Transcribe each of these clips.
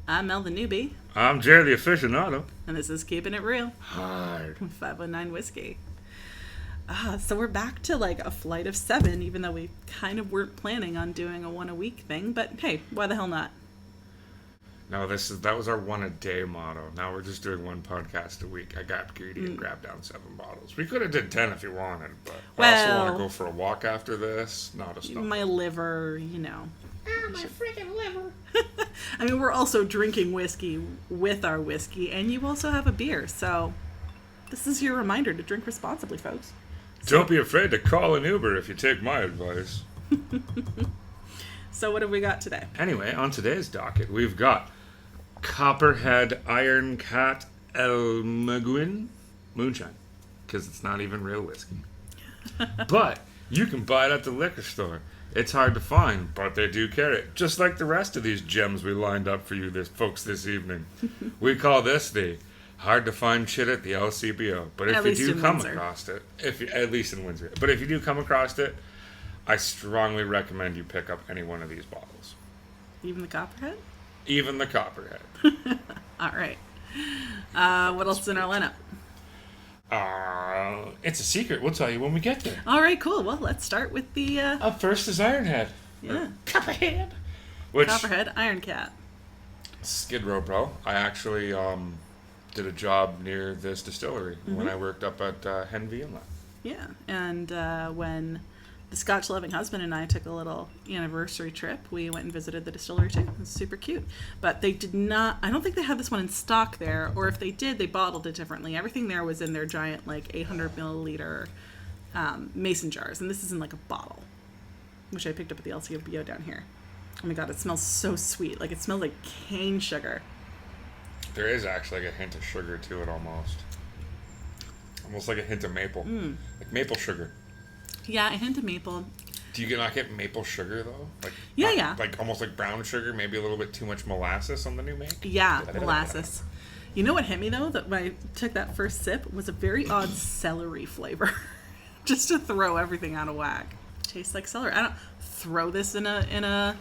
I'm Mel the newbie. I'm Jerry the aficionado. And this is Keeping It Real. Hard. 519 Whiskey. So we're back to like a flight of 7, even though we kind of weren't planning on doing a one a week thing. But hey, why the hell not? No, that was our one a day motto. Now we're just doing one podcast a week. I got greedy and grabbed down 7 bottles. We could have did 10 if you wanted, but I also want to go for a walk after this. Not a stop. My liver, you know. My freaking liver. I mean, we're also drinking whiskey with our whiskey, and you also have a beer. So this is your reminder to drink responsibly, folks. Don't be afraid to call an Uber if you take my advice. So what have we got today? Anyway, on today's docket, we've got Copperhead Iron Cat El Maguin Moonshine, because it's not even real whiskey. But you can buy it at the liquor store. It's hard to find, but they do carry it, just like the rest of these gems we lined up for you folks this evening. We call this the hard to find shit at the LCBO. But if you do come across it, at least in Windsor, but if you do come across it, I strongly recommend you pick up any one of these bottles. Even the Copperhead? Even the Copperhead. All right. What else is in our lineup? It's a secret. We'll tell you when we get there. All right, cool. Well, let's start with the... Up first is Ironhead. Yeah. Copperhead. Copperhead Iron Cat. Skid Row, bro. I actually did a job near this distillery when I worked up at Henvey Inlet. Yeah, and when the Scotch loving husband and I took a little anniversary trip, we went and visited the distillery too. It was super cute. But they did not, I don't think they had this one in stock there, or if they did, they bottled it differently. Everything there was in their giant, like, 800 milliliter mason jars, and this is in, like, a bottle, which I picked up at the LCBO down here. Oh my god, it smells so sweet. Like, it smells like cane sugar. There is actually like a hint of sugar to it almost. Almost like a hint of maple. Like maple sugar. Yeah, a hint of maple. Do you not get maple sugar, though? Like, yeah. Like almost like brown sugar, maybe a little bit too much molasses on the new make? Yeah, molasses. You know what hit me, though, that when I took that first sip, was a very odd celery flavor. Just to throw everything out of whack. Tastes like celery. I don't... Throw this in a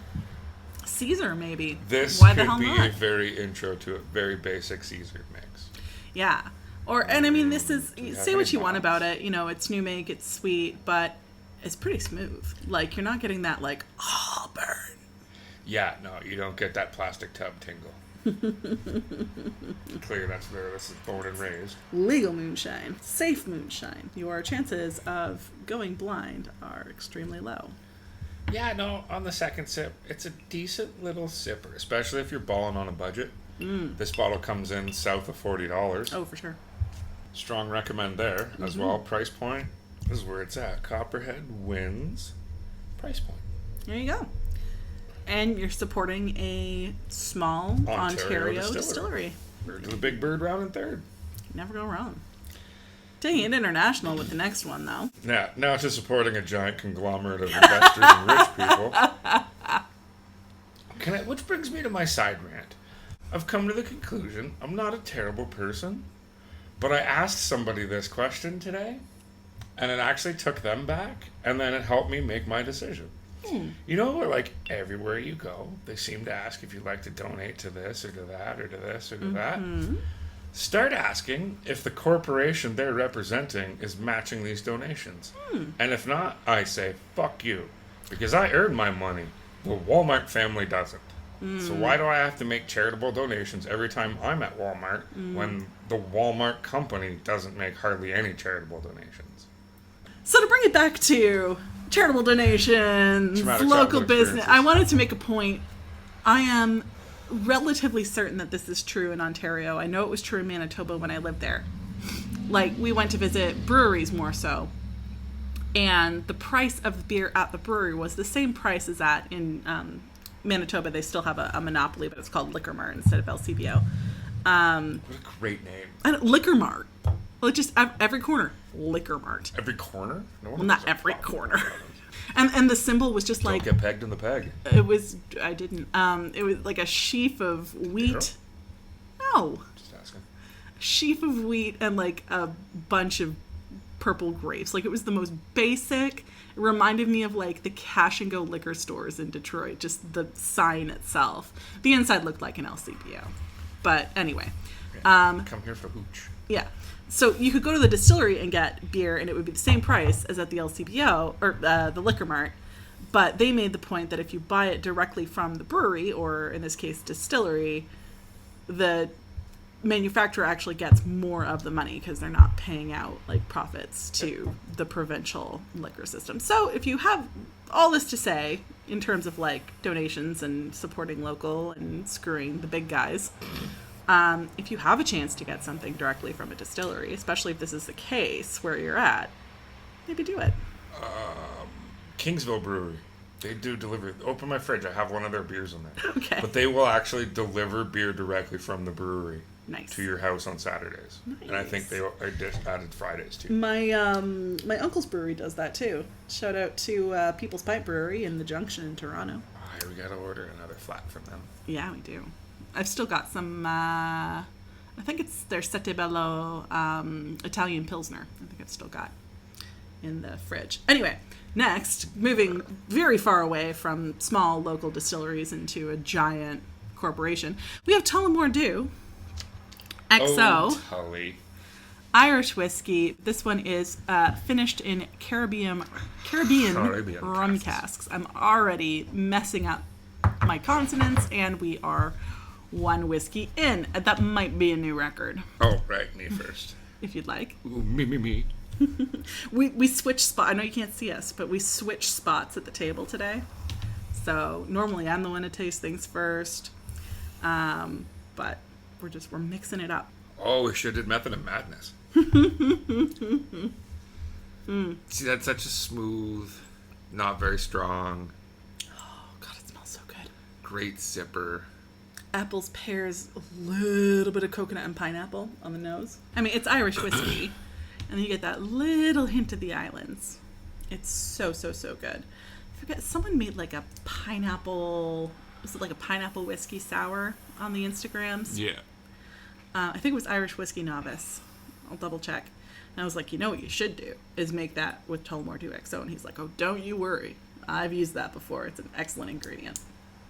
Caesar, maybe. This Why could the hell be not? a very intro to a very basic Caesar mix. Yeah. And I mean, this is, say what you want about it, you know, it's new make, it's sweet, but it's pretty smooth. Like, you're not getting that, like, burn. Yeah, no, you don't get that plastic tub tingle. Clear, that's where this is born and raised. Legal moonshine, safe moonshine. Your chances of going blind are extremely low. Yeah, no, on the second sip, it's a decent little sipper, especially if you're balling on a budget. This bottle comes in south of $40. Oh, for sure. Strong recommend there as well. Price point is where it's at. Copperhead wins price point. There you go. And you're supporting a small Ontario distillery. Bird to the big bird round in third. Never go wrong. Taking it international with the next one, though. Yeah, now it's just supporting a giant conglomerate of investors and rich people. Which brings me to my side rant. I've come to the conclusion I'm not a terrible person, but I asked somebody this question today, and it actually took them back, and then it helped me make my decision. You know, like everywhere you go, they seem to ask if you'd like to donate to this or to that or to this or to that. Start asking if the corporation they're representing is matching these donations. And if not, I say, fuck you. Because I earn my money. The Walmart family doesn't. So why do I have to make charitable donations every time I'm at Walmart when the Walmart company doesn't make hardly any charitable donations? So to bring it back to charitable donations, local business, I wanted to make a point. I am relatively certain that this is true in Ontario. I know it was true in Manitoba when I lived there. Like, we went to visit breweries more so. And the price of beer at the brewery was the same price as that in Manitoba. They still have a monopoly, but it's called Liquor Mart instead of LCBO. What a great name. Liquor Mart. Well, just every corner. Liquor Mart. Every corner? No, well, not every corner. And the symbol was just like... Don't get pegged in the peg. It was... I didn't. It was like a sheaf of wheat. No. Just asking. A sheaf of wheat and like a bunch of purple grapes. Like, it was the most basic. It reminded me of, like, the cash-and-go liquor stores in Detroit. Just the sign itself. The inside looked like an LCBO. But anyway. Come here for hooch. Yeah. So you could go to the distillery and get beer, and it would be the same price as at the LCBO, or the liquor mart. But they made the point that if you buy it directly from the brewery, or in this case, distillery, the manufacturer actually gets more of the money because they're not paying out like profits to the provincial liquor system. So if you have all this to say in terms of like donations and supporting local and screwing the big guys, if you have a chance to get something directly from a distillery, especially if this is the case where you're at, maybe do it. Kingsville Brewery. They do deliver. Open my fridge. I have one of their beers in there. Okay. But they will actually deliver beer directly from the brewery. Nice. To your house on Saturdays. Nice. And I think they just added Fridays too. My uncle's brewery does that too. Shout out to People's Pipe Brewery in the Junction in Toronto. Oh, we gotta order another flat from them. Yeah, we do. I've still got some, I think it's their Sette Bello Italian Pilsner. I think I've still got in the fridge. Anyway, next, moving very far away from small local distilleries into a giant corporation, we have Tullamore Dew. XO. Oh, Tully. Irish whiskey. This one is finished in Caribbean rum casks. I'm already messing up my consonants, and we are one whiskey in. That might be a new record. Oh, right. Me first. If you'd like. Ooh, me. We switched spots. I know you can't see us, but we switched spots at the table today. So normally I'm the one to taste things first. But we're mixing it up. Oh, we should have did Method of Madness. See, that's such a smooth, not very strong. Oh, God, it smells so good. Great zipper. Apples, pears, a little bit of coconut and pineapple on the nose. I mean, it's Irish whiskey. And then you get that little hint of the islands. It's so, so, so good. I forget, someone made like a pineapple, was it like a pineapple whiskey sour on the Instagrams? Yeah. I think it was Irish Whiskey Novice. I'll double check. And I was like, you know what you should do is make that with Tullamore Dew XO. And he's like, oh, don't you worry. I've used that before. It's an excellent ingredient.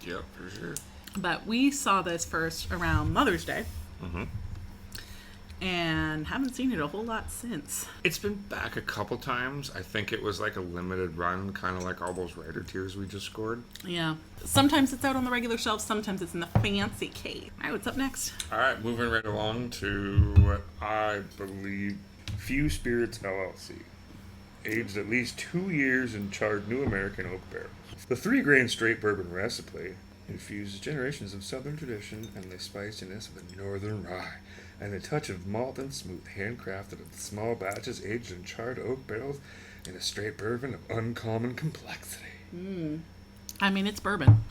Yeah, for sure. But we saw this first around Mother's Day. Mm-hmm. And haven't seen it a whole lot since. It's been back a couple times. I think it was like a limited run, kind of like all those Raider tiers we just scored. Yeah. Sometimes it's out on the regular shelf. Sometimes it's in the fancy case. All right, what's up next? All right, moving right along to what I believe Few Spirits LLC. Aged at least 2 years in charred New American oak barrels. The 3-grain straight bourbon recipe infuses generations of Southern tradition and the spiciness of the Northern rye, and a touch of malt and smooth, handcrafted in small batches aged in charred oak barrels in a straight bourbon of uncommon complexity. I mean, it's bourbon.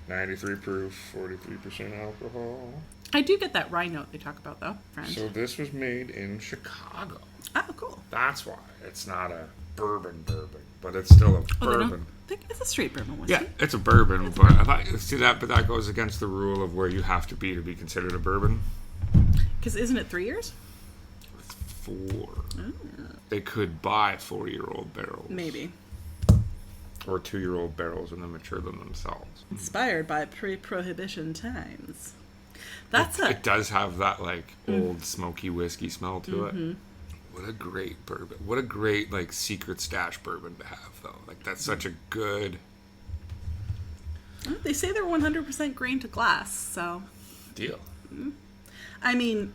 93 proof, 43% alcohol. I do get that rye note they talk about, though, friend. So this was made in Chicago. Oh, cool. That's why it's not a bourbon, but it's still a bourbon. It's a straight bourbon whiskey. Yeah, it's a bourbon, but I thought, see that, but that goes against the rule of where you have to be considered a bourbon. Because isn't it 3 years? It's 4. Oh. They could buy 4-year-old barrels. Maybe. Or 2-year-old barrels and then mature them themselves. Inspired by pre-prohibition times. It does have that like old smoky whiskey smell to it. What a great bourbon. What a great like secret stash bourbon to have though. Like that's such a good. They say they're 100% grain to glass, so. Deal. I mean,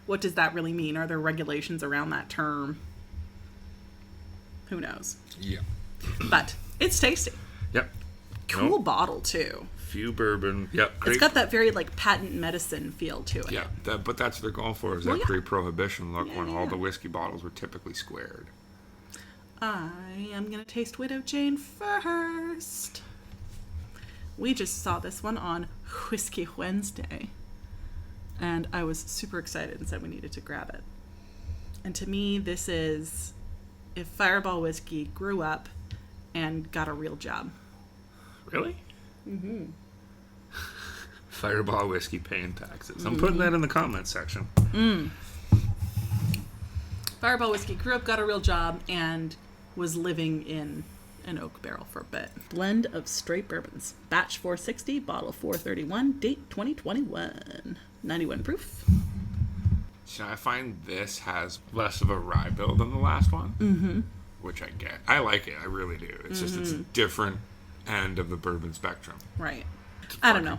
what does that really mean? Are there regulations around that term? Who knows? Yeah. But it's tasty. Yep. Cool bottle too. Few bourbon. Yep. Great. It's got that very like patent medicine feel to it. Yeah, but that's what they're going for is that pre-prohibition look when all the whiskey bottles were typically squared. I am going to taste Widow Jane first. We just saw this one on Whiskey Wednesday. And I was super excited and said we needed to grab it. And to me, this is if Fireball Whiskey grew up and got a real job. Really? Mm-hmm. Fireball Whiskey paying taxes. I'm putting that in the comments section. Fireball whiskey. Grew up, got a real job, and was living in an oak barrel for a bit. Blend of straight bourbons. Batch 460, bottle 431, date 2021. 91 proof. So I find this has less of a rye build than the last one, which I get. I like it. I really do. It's just it's a different end of the bourbon spectrum. Right. I don't know.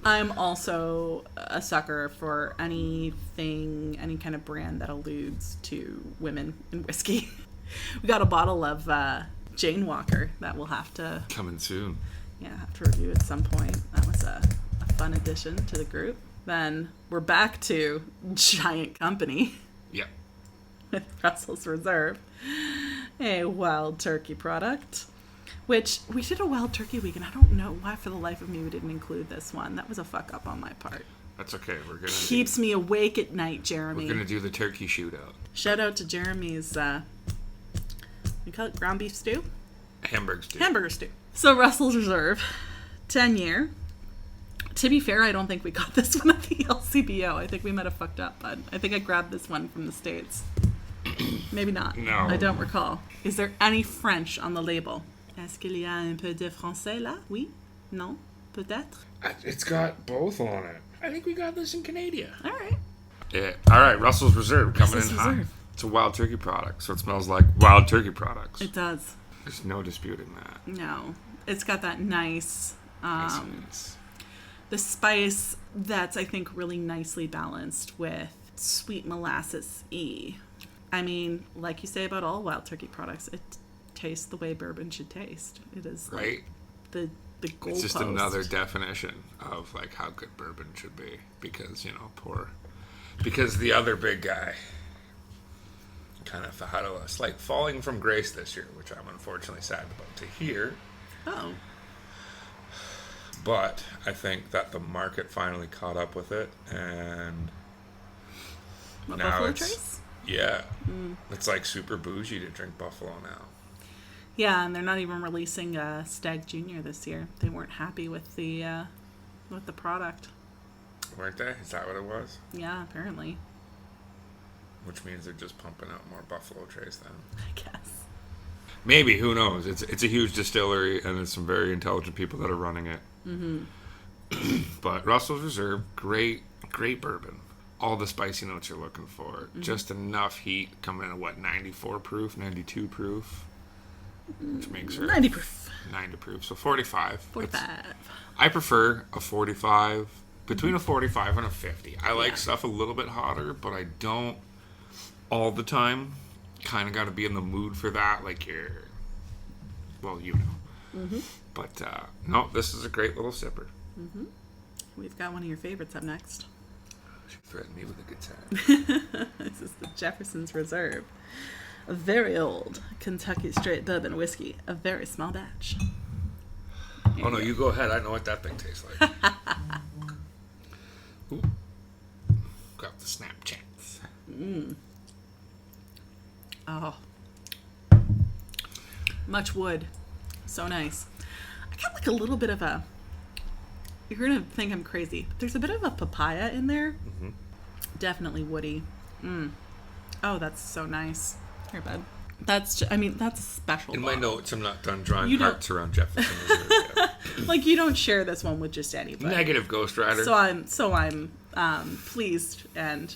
I'm also a sucker for any kind of brand that alludes to women in whiskey. We got a bottle of Jane Walker that we'll have to coming soon. Yeah, have to review at some point. That was a fun addition to the group. Then we're back to Giant Company. Yep. With Russell's Reserve, a wild turkey product. Which, we did a wild turkey week, and I don't know why for the life of me we didn't include this one. That was a fuck up on my part. That's okay. Keeps me awake at night, Jeremy. We're going to do the turkey shootout. Shout out to Jeremy's, we call it ground beef stew? Hamburger stew. So Russell's Reserve, 10-year. To be fair, I don't think we got this one at the LCBO. I think we might have fucked up, but I think I grabbed this one from the States. Maybe not. No. I don't recall. Is there any French on the label? Est-ce qu'il y a un peu de français là? Oui? Non? Peut-être? It's got both on it. I think we got this in Canada. All right. Yeah. All right, Russell's Reserve coming in hot. It's a wild turkey product, so it smells like wild turkey products. It does. There's no disputing that. No. It's got that nice... nice. The spice that's, I think, really nicely balanced with sweet molasses-y. I mean, like you say about all wild turkey products, it tastes the way bourbon should taste. It is like the goalpost. It's just another definition of like how good bourbon should be, because because the other big guy kind of had a slight falling from grace this year, which I'm unfortunately sad about to hear. Oh. But I think that the market finally caught up with it, and now Buffalo Trace? Yeah. It's like super bougie to drink Buffalo now. Yeah, and they're not even releasing Stag Junior this year. They weren't happy with the product. Weren't they? Is that what it was? Yeah, apparently. Which means they're just pumping out more Buffalo Trace then. I guess. Maybe, who knows? It's a huge distillery, and there's some very intelligent people that are running it. But Russell's Reserve, great bourbon. All the spicy notes you're looking for. Just enough heat, coming in at 94 proof, 92 proof. Which makes her 90 proof. 90 proof, so 45. 45. I prefer a 45, between a 45 and a 50. I like stuff a little bit hotter, but I don't all the time. Kind of got to be in the mood for that, like But no, this is a great little sipper. We've got one of your favorites up next. She threatened me with a good time. This is the Jefferson's Reserve, a very old Kentucky straight bourbon whiskey, a very small batch. You go ahead. I know what that thing tastes like. Ooh. Got the Snapchats. Oh, much wood, so nice. I got like a little bit of a. You're gonna think I'm crazy, but there's a bit of a papaya in there. Definitely woody. Oh, that's so nice. Here, bud. That's a special. In bottle. my notes, I'm not done drawing hearts around Jefferson Reserve yet. Like, you don't share this one with just anybody. Negative Ghost Rider. So I'm pleased and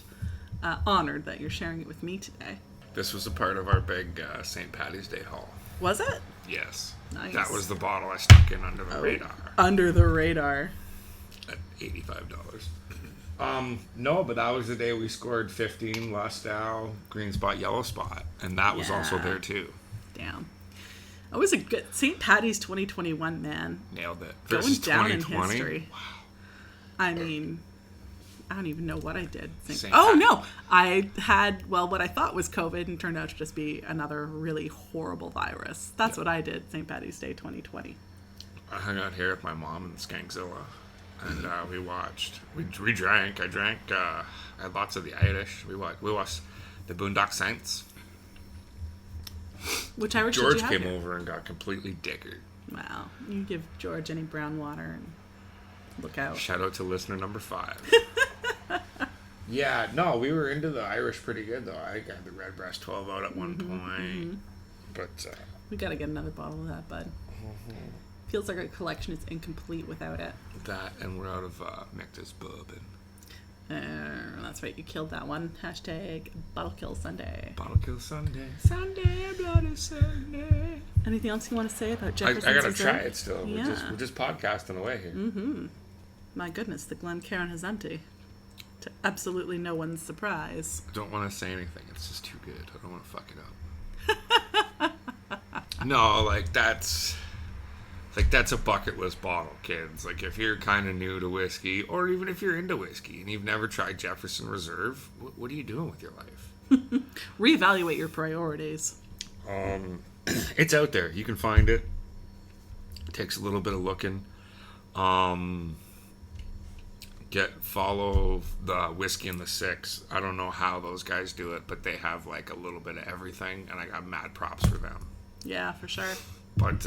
honored that you're sharing it with me today. This was a part of our big St. Paddy's Day haul. Was it? Yes. Nice. That was the bottle I stuck in under the radar. Under the radar. At $85. No, but that was the day we scored 15 Lastal, Green Spot, Yellow Spot, and that was also there too. Damn. It was a good St. Paddy's 2021, man. Nailed it. Going Versus down 2020. in history. Wow. I mean, I don't even know what I did. No. I had, what I thought was COVID and turned out to just be another really horrible virus. That's what I did St. Paddy's Day 2020. I hung out here with my mom in Skankzilla, and we watched. We drank. I had lots of the Irish. We watched the Boondock Saints. Which Irish George did you have came here? over and got completely dickered. Wow. You give George any brown water and look out. Shout out to listener number 5. Yeah, no, we were into the Irish pretty good, though. I got the Redbreast 12 out at one point. But, we gotta get another bottle of that, bud. Feels like our collection is incomplete without it. That, and we're out of Nectar's bourbon. That's right, you killed that one. Hashtag Bottle Kill Sunday. Bottle Kill Sunday. Sunday, Bloody Sunday. Anything else you want to say about Jefferson's I gotta Reserve? try it still. Yeah. We're just podcasting away here. My goodness, the Glencairn is empty. To absolutely no one's surprise. I don't want to say anything. It's just too good. I don't want to fuck it up. No, that's a bucket list bottle, kids. Like, if you're kind of new to whiskey, or even if you're into whiskey and you've never tried Jefferson Reserve, what are you doing with your life? Reevaluate your priorities. It's out there. You can find it. It takes a little bit of looking. Follow the Whiskey and the Six. I don't know how those guys do it, but they have like a little bit of everything, and I got mad props for them. Yeah, for sure. But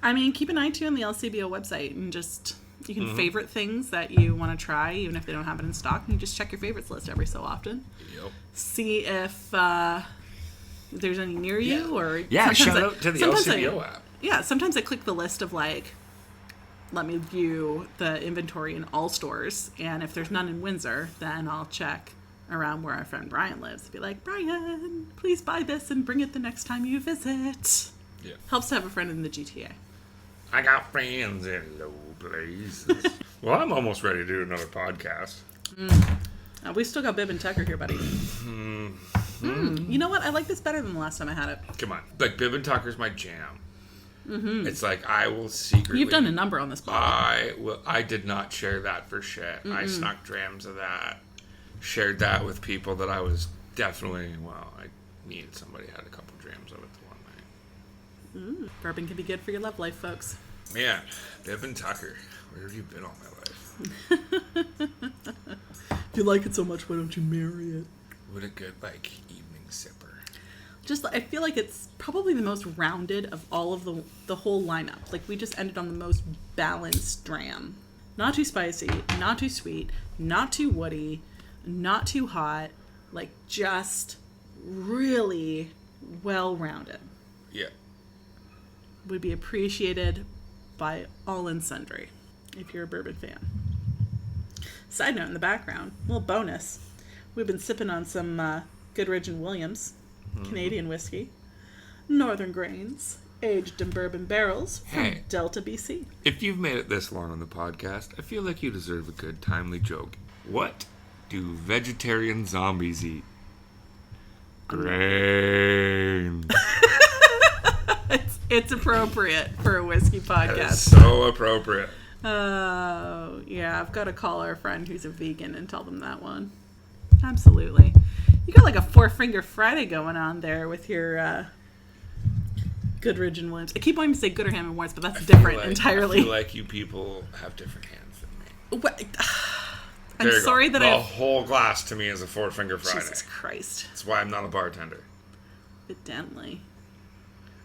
I mean, keep an eye too on the LCBO website, and just you can favorite things that you want to try, even if they don't have it in stock. And you just check your favorites list every so often. Yep. See if there's any near you, or shout out to the LCBO app. Yeah, sometimes I click the list of like, let me view the inventory in all stores, and if there's none in Windsor, then I'll check around where our friend Brian lives. Be like, Brian, please buy this and bring it the next time you visit. Yeah. Helps to have a friend in the GTA. I got friends in low places. Well, I'm almost ready to do another podcast. We still got Bib and Tucker here, buddy. You know what? I like this better than the last time I had it. Come on. Like, Bib and Tucker's my jam. It's like, I will secretly... You've done a number on this bottle. I did not share that for shit. I snuck drams of that. Shared that with people that I was definitely... Well, I needed somebody who had a couple drams of it the one night. Bourbon can be good for your love life, folks. Man, Bib and Tucker. Where have you been all my life? If you like it so much, why don't you marry it? What a good, like, evening sipper. I feel like it's probably the most rounded of all of the whole lineup. Like, we just ended on the most balanced dram. Not too spicy, not too sweet, not too woody, not too hot. Like, just really well-rounded. Yeah. Would be appreciated by all and sundry if you're a bourbon fan. Side note in the background, little bonus. We've been sipping on some Goodridge and Williams Canadian whiskey, Northern grains, aged in bourbon barrels from Delta, BC. If you've made it this long on the podcast, I feel like you deserve a good, timely joke. What do vegetarian zombies eat? Grains. It's appropriate for a whiskey podcast. It's so appropriate. Oh, yeah, I've got to call our friend who's a vegan and tell them that one. Absolutely. You got like a Four-Finger Friday going on there with your Goodridge and Williams. I keep wanting to say Gooderham and Wards, but that's different entirely. I feel like you people have different hands than me. What? I'm sorry that the whole glass to me is a Four-Finger Friday. Jesus Christ. That's why I'm not a bartender. Evidently.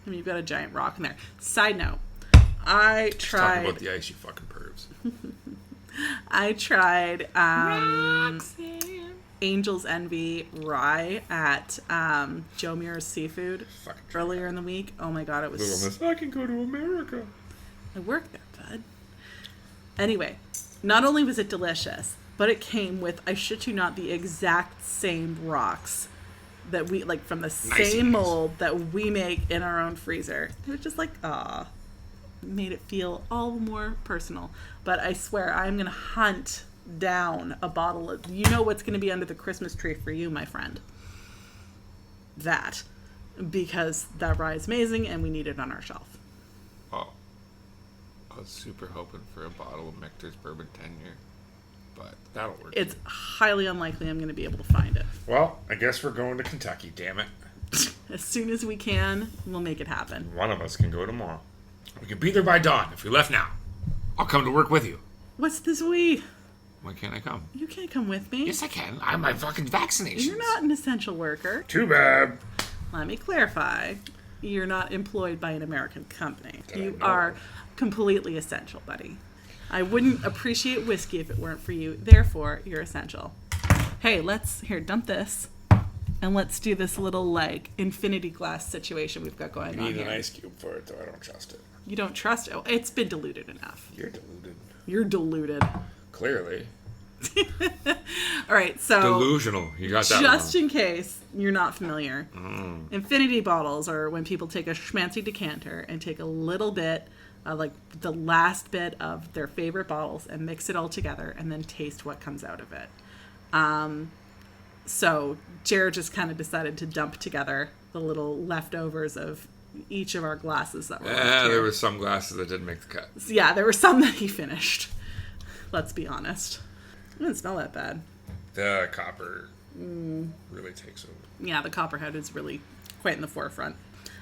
I mean, you've got a giant rock in there. Side note, I tried... Talking about the ice, you fucking pervs. I tried Angel's Envy Rye at Joe Muir's Seafood earlier in the week. Oh my god, it was... I can go to America. I work there, bud. Anyway, not only was it delicious, but it came with, I shit you not, the exact same rocks that we, like, from the same mold that we make in our own freezer. It was just like, made it feel all more personal. But I swear, I'm going to hunt down a bottle of, you know what's going to be under the Christmas tree for you, my friend. That. Because that rye is amazing and we need it on our shelf. Oh. I was super hoping for a bottle of Michter's Bourbon 10-year. But that'll work. It's highly unlikely I'm going to be able to find it. Well, I guess we're going to Kentucky, damn it. As soon as we can, we'll make it happen. One of us can go tomorrow. We can be there by dawn if we left now. I'll come to work with you. What's this we? Why can't I come? You can't come with me. Yes, I can. I have my fucking vaccinations. You're not an essential worker. Too bad. Let me clarify. You're not employed by an American company. You are completely essential, buddy. I wouldn't appreciate whiskey if it weren't for you. Therefore, you're essential. hey, dump this. And let's do this little, like, infinity glass situation we've got going on You need here. an ice cube for it, though. I don't trust it. You don't trust it? Oh, it's been diluted enough. You're deluded. You're deluded. Clearly. All right, so... Delusional. You got that just wrong. in case you're not familiar, infinity bottles are when people take a schmancy decanter and take a little bit, like the last bit of their favorite bottles and mix it all together and then taste what comes out of it. So Jared just kind of decided to dump together the little leftovers of each of our glasses that were left here. There were some glasses that didn't make the cut. So, yeah, there were some that he finished. Let's be honest. It didn't smell that bad. The copper really takes over. Yeah, the copperhead is really quite in the forefront.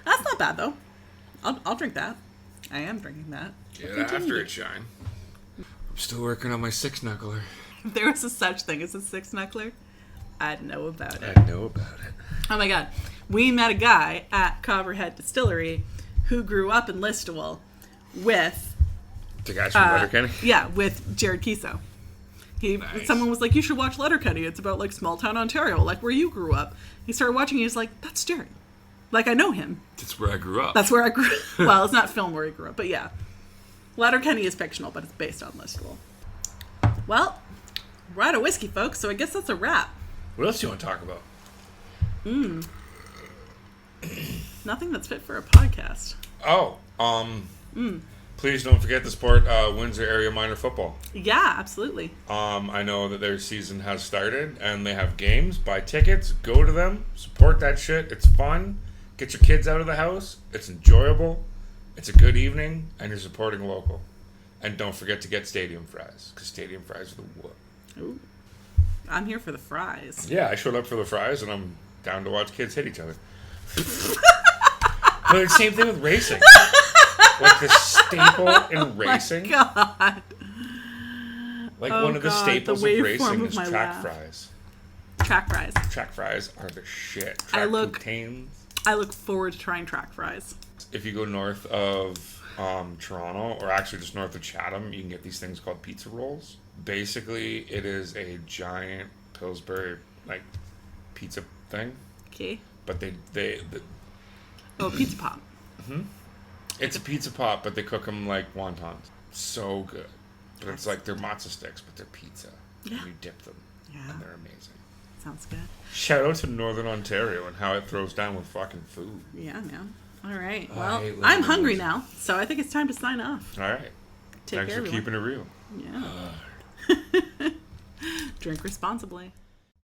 That's not bad, though. I'll drink that. I am drinking that. Get after it, Shine. I'm still working on my 6-knuckler. If there was a such thing as a 6-knuckler, I'd know about it. I know about it. Oh my god. We met a guy at Copperhead Distillery who grew up in Listowel with... The guys from Letterkenny? Yeah, with Jared Kiso. Nice. Someone was like, you should watch Letterkenny. It's about, like, small town Ontario, like where you grew up. He started watching and he was like, that's Jared. Like, I know him. That's where I grew up. That's where I grew up. Well, it's not film where he grew up, but yeah. Letterkenny is fictional, but it's based on Listowel. Well, we're out of whiskey, folks, so I guess that's a wrap. What else do you want to talk about? Nothing that's fit for a podcast. Oh, please don't forget to support Windsor area minor football. Yeah, absolutely. I know that their season has started and they have games. Buy tickets, go to them, support that shit. It's fun. Get your kids out of the house. It's enjoyable. It's a good evening, and you're supporting local. And don't forget to get stadium fries, because stadium fries are the what? Ooh. I'm here for the fries. Yeah, I showed up for the fries, and I'm down to watch kids hit each other. But it's the same thing with racing. Like the staple in racing. Oh my god. Like one of the staples of racing is track laugh. fries. Track fries. Track fries are the shit. Track I look forward to trying track fries. If you go north of Toronto, or actually just north of Chatham, you can get these things called pizza rolls. Basically, it is a giant Pillsbury like pizza thing. Okay. But they pizza pop. Mm-hmm. It's a pizza pop, but they cook them like wontons. So good. But it's like they're matzo sticks, but they're pizza. Yeah. And you dip them. Yeah. And they're amazing. Sounds good. Shout out to Northern Ontario and how it throws down with fucking food. Yeah, man. All right. Well, I'm hungry now, so I think it's time to sign off. All right. Take Thanks care, for everyone. keeping it real. Yeah. Drink responsibly.